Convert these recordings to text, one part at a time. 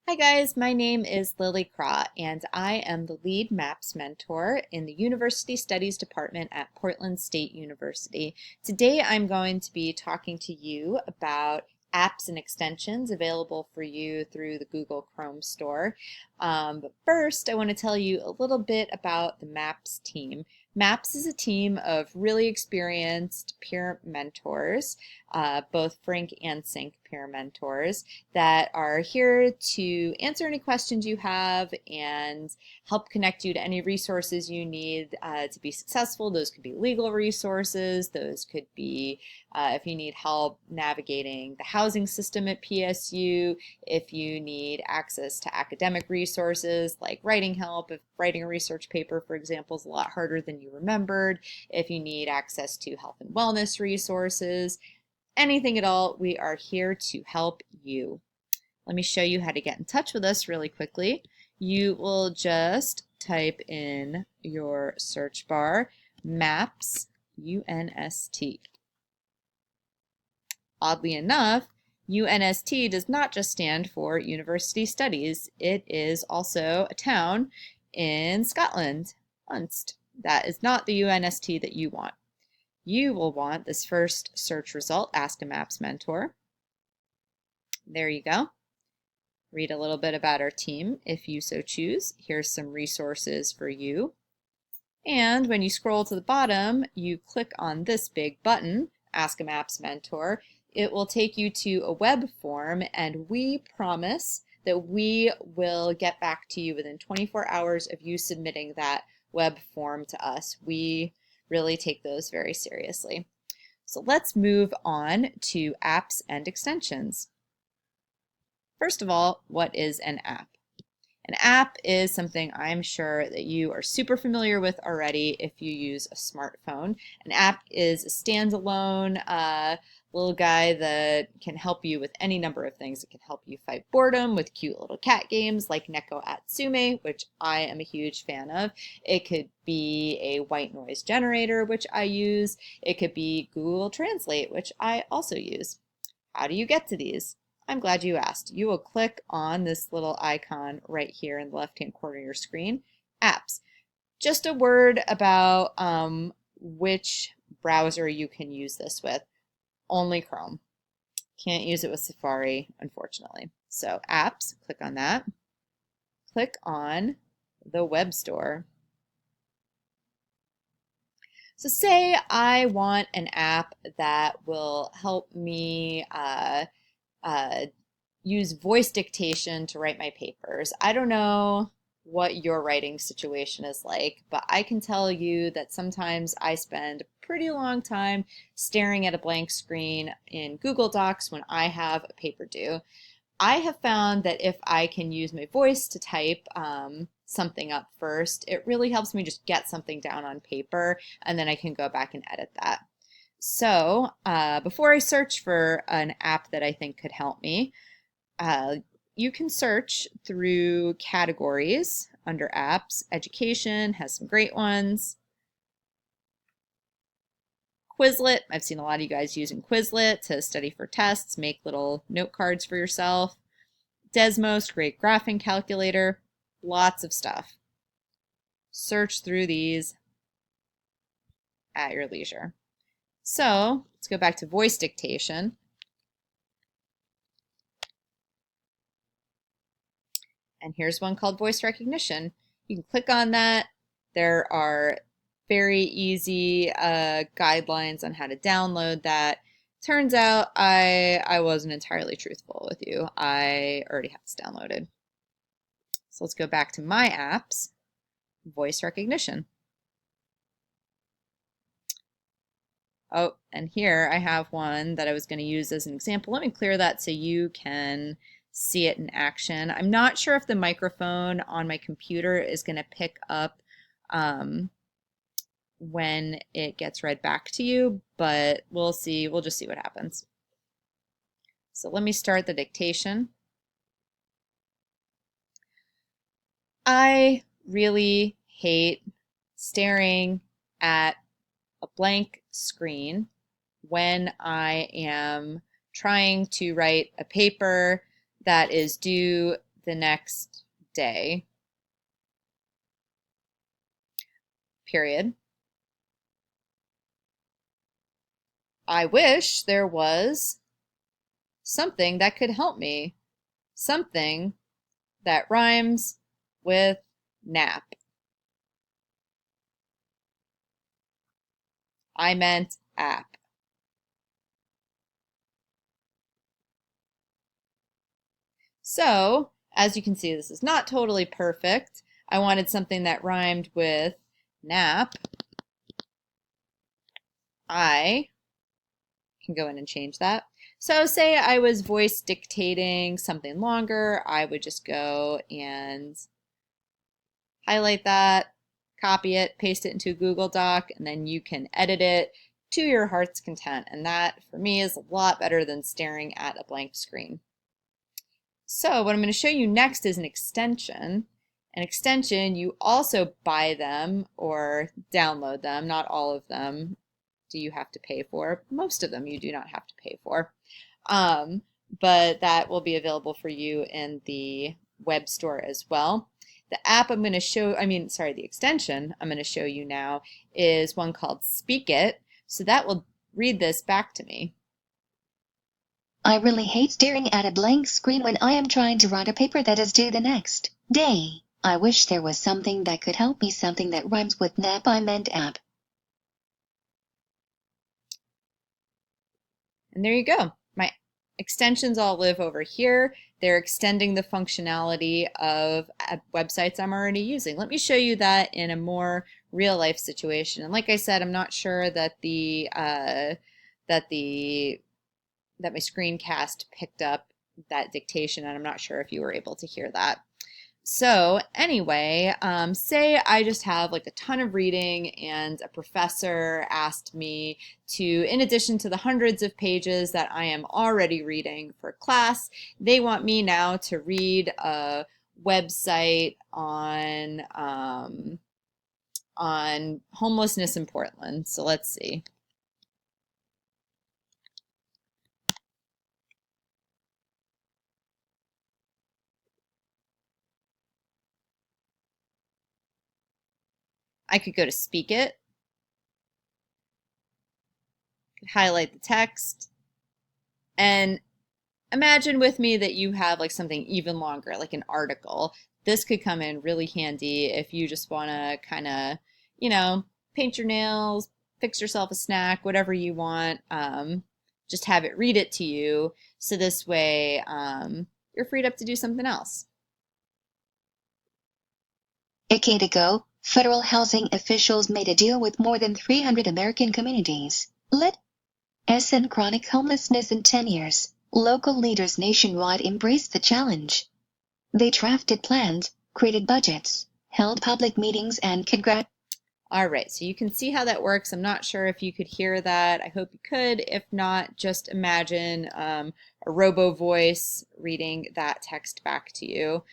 Hi guys, my name is Lily Craw and I am the lead MAPS mentor in the University Studies Department at Portland State University. Today I'm going to be talking to you about apps and extensions available for you through the Google Chrome store. But first I want to tell you a little bit about the MAPS team. MAPS is a team of really experienced peer mentors, both Frank and Sync peer mentors, that are here to answer any questions you have and help connect you to any resources you need to be successful. Those could be legal resources, those could be if you need help navigating the housing system at PSU, if you need access to academic resources like writing help, if writing a research paper, for example, is a lot harder than you remembered, if you need access to health and wellness resources, anything at all, we are here to help you. Let me show you how to get in touch with us really quickly. You will just type in your search bar, MAPS, UNST. Oddly enough, UNST does not just stand for University Studies. It is also a town in Scotland, Unst. That is not the UNST that you want. You will want this first search result, Ask a MAPS Mentor. There you go. Read a little bit about our team if you so choose. Here's some resources for you. And when you scroll to the bottom, you click on this big button, Ask a MAPS Mentor. It will take you to a web form, and we promise that we will get back to you within 24 hours of you submitting that web form to us. We really take those very seriously. So let's move on to apps and extensions. First of all, what is an app? An app is something I'm sure that you are super familiar with already if you use a smartphone. An app is a standalone little guy that can help you with any number of things. It can help you fight boredom with cute little cat games like Neko Atsume, which I am a huge fan of. It could be a white noise generator, which I use. It could be Google Translate, which I also use. How do you get to these? I'm glad you asked. You will click on this little icon right here in the left-hand corner of your screen, Apps. Just a word about which browser you can use this with. Only Chrome. Can't use it with Safari, unfortunately. So Apps, click on that. Click on the web store. So say I want an app that will help me use voice dictation to write my papers. I don't know what your writing situation is like, but I can tell you that sometimes I spend a pretty long time staring at a blank screen in Google Docs when I have a paper due. I have found that if I can use my voice to type something up first, it really helps me just get something down on paper, and then I can go back and edit that. So before I search for an app that I think could help me, you can search through categories under apps. Education has some great ones. Quizlet, I've seen a lot of you guys using Quizlet to study for tests, make little note cards for yourself. Desmos, great graphing calculator, lots of stuff. Search through these at your leisure. So let's go back to voice dictation. And here's one called voice recognition. You can click on that. There are very easy guidelines on how to download that. Turns out I wasn't entirely truthful with you. I already have this downloaded. So let's go back to my apps, voice recognition. Oh, and here I have one that I was going to use as an example. Let me clear that so you can see it in action. I'm not sure if the microphone on my computer is going to pick up when it gets read back to you, but we'll see. We'll just see what happens. So let me start the dictation. I really hate staring at a blank screen when I am trying to write a paper that is due the next day, period. I wish there was something that could help me, something that rhymes with nap. I meant app. So, as you can see, this is not totally perfect. I wanted something that rhymed with nap. I can go in and change that. So say I was voice dictating something longer, I would just go and highlight that, copy it, paste it into a Google Doc, and then you can edit it to your heart's content. And that, for me, is a lot better than staring at a blank screen. So what I'm going to show you next is an extension. An extension, you also buy them or download them. Not all of them do you have to pay for. Most of them you do not have to pay for. But that will be available for you in the web store as well. The app I'm going to show, the extension I'm going to show you now is one called Speakit. So that will read this back to me. I really hate staring at a blank screen when I am trying to write a paper that is due the next day. I wish there was something that could help me, something that rhymes with nap. I meant app. And there you go. My extensions all live over here. They're extending the functionality of websites I'm already using. Let me show you that in a more real life situation. And like I said, I'm not sure that my screencast picked up that dictation, and I'm not sure if you were able to hear that. So anyway, say I just have like a ton of reading and a professor asked me to, in addition to the hundreds of pages that I am already reading for class, they want me now to read a website on homelessness in Portland. So let's see. I could go to Speakit, highlight the text, and imagine with me that you have like something even longer, like an article. This could come in really handy if you just want to kind of, paint your nails, fix yourself a snack, whatever you want. Just have it read it to you. So this way you're freed up to do something else. A decade ago, federal housing officials made a deal with more than 300 American communities. Let us end chronic homelessness in 10 years. Local leaders nationwide embraced the challenge. They drafted plans, created budgets, held public meetings, and All right, so you can see how that works. I'm not sure if you could hear that. I hope you could. If not, just imagine a robo voice reading that text back to you.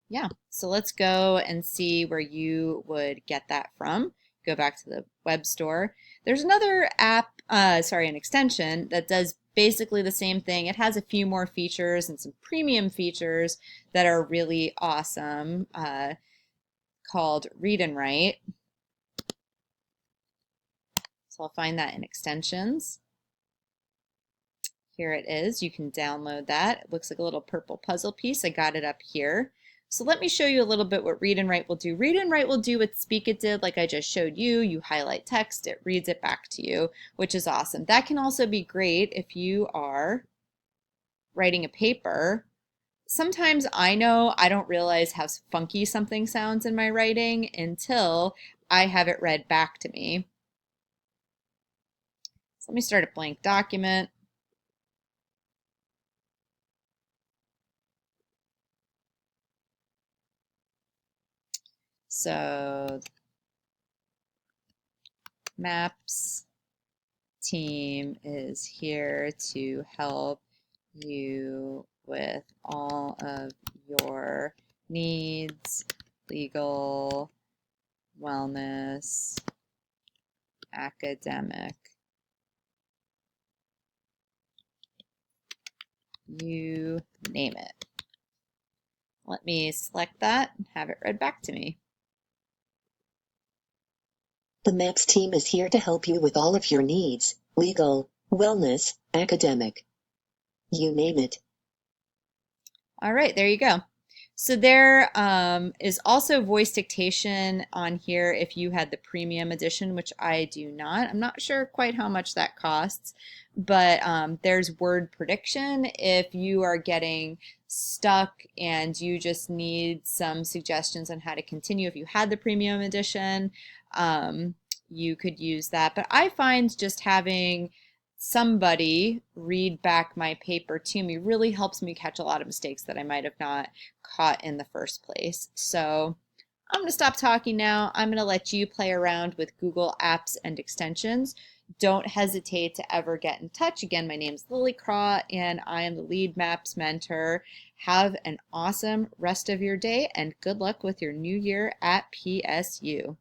Yeah, so let's go and see where you would get that from. Go back to the web store. There's another app, an extension that does basically the same thing. It has a few more features and some premium features that are really awesome, called Read and Write. So I'll find that in extensions. Here it is. You can download that. It looks like a little purple puzzle piece. I got it up here. So let me show you a little bit what Read and Write will do. Read and Write will do what Speakit did, like I just showed you. You highlight text, it reads it back to you, which is awesome. That can also be great if you are writing a paper. Sometimes I know I don't realize how funky something sounds in my writing until I have it read back to me. So let me start a blank document. So MAPS team is here to help you with all of your needs, legal, wellness, academic. you name it. Let me select that and have it read back to me. The MAPS team is here to help you with all of your needs, legal, wellness, academic. You name it. All right, there you go. So there is also voice dictation on here if you had the premium edition, which I do not. I'm not sure quite how much that costs, but there's word prediction if you are getting stuck and you just need some suggestions on how to continue. If you had the premium edition, you could use that. But I find just having somebody read back my paper to me really helps me catch a lot of mistakes that I might have not caught in the first place. So I'm going to stop talking now. I'm going to let you play around with Google Apps and extensions. Don't hesitate to ever get in touch. Again, my name is Lily Craw and I am the lead MAPS mentor. Have an awesome rest of your day and good luck with your new year at PSU.